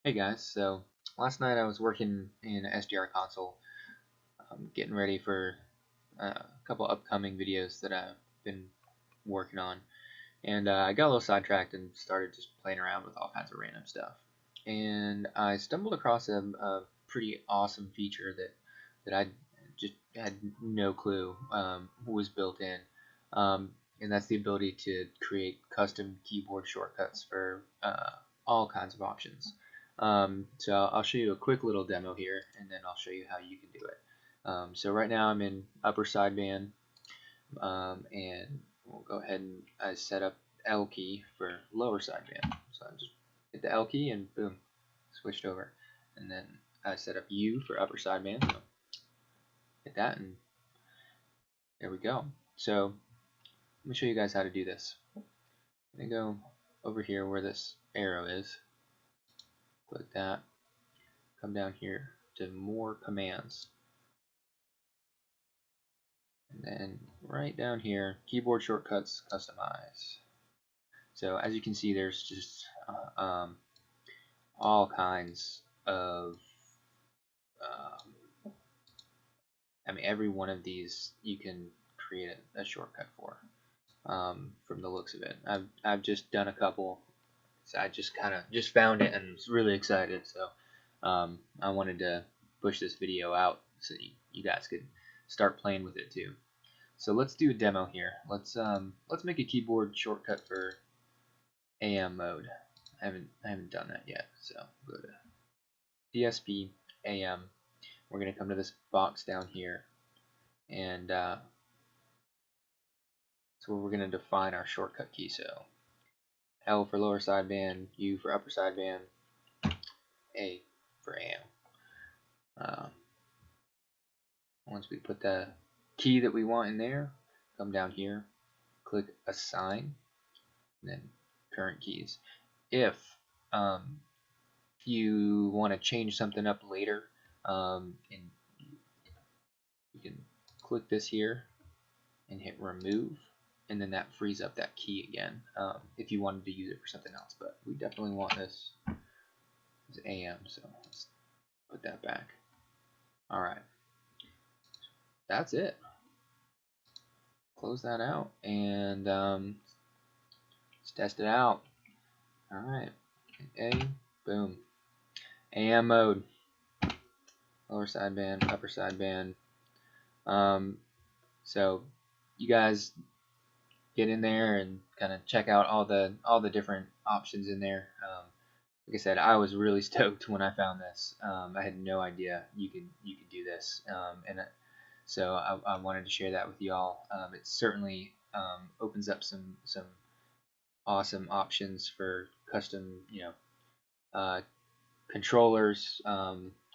Hey guys, so last night I was working in SDR-Console, getting ready for a couple upcoming videos that I've been working on, and I got a little sidetracked and started just playing around with all kinds of random stuff. And I stumbled across a pretty awesome feature that I just had no clue was built in, and that's the ability to create custom keyboard shortcuts for all kinds of options. So I'll show you a quick little demo here, and then I'll show you how you can do it. So right now I'm in upper sideband, and we'll go ahead and I set up L key for lower sideband. So I just hit the L key and boom, switched over. And then I set up U for upper sideband. So hit that and there we go. So let me show you guys how to do this. I'm gonna go over here where this arrow is. Click that. Come down here to more commands. And then right down here, keyboard shortcuts, customize. So as you can see, there's just all kinds of, every one of these you can create a shortcut for, from the looks of it. I've just done a couple. So I just found it and was really excited. So I wanted to push this video out so you guys could start playing with it too. So let's do a demo here. Let's make a keyboard shortcut for AM mode. I haven't done that yet. So go to DSP AM. We're gonna come to this box down here, and that's where we're gonna define our shortcut key. So L for lower sideband, U for upper sideband, A for AM. Once we put the key that we want in there, come down here, click assign, and then current keys. If you want to change something up later, and you can click this here and hit remove, and then that frees up that key again if you wanted to use it for something else. But we definitely want this as AM, so let's put that back. Alright, that's it. Close that out and let's test it out. Alright, A, boom. AM mode, lower sideband, upper sideband. So you guys get in there and kind of check out all the different options in there. Like I said, I was really stoked when I found this. I had no idea you could do this, so I wanted to share that with y'all. It certainly opens up some awesome options for custom, controllers.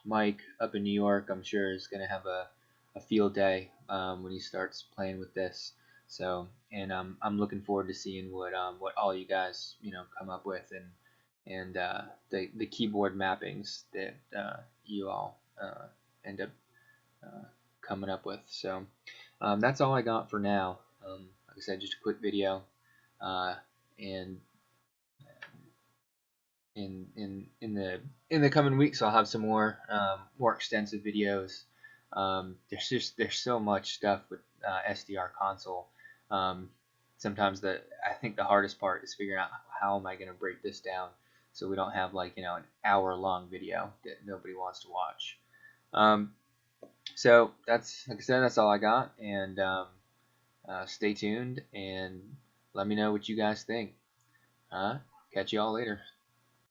Mike up in New York, I'm sure, is going to have a field day when he starts playing with this. So, and I'm looking forward to seeing what all you guys come up with, and the keyboard mappings that you all end up coming up with. So that's all I got for now. Like I said, just a quick video, and in the coming weeks I'll have some more extensive videos. There's so much stuff with SDR-Console. Sometimes I think the hardest part is figuring out how am I going to break this down so we don't have an hour-long video that nobody wants to watch. So that's, like I said, that's all I got, and stay tuned and let me know what you guys think. Catch you all later.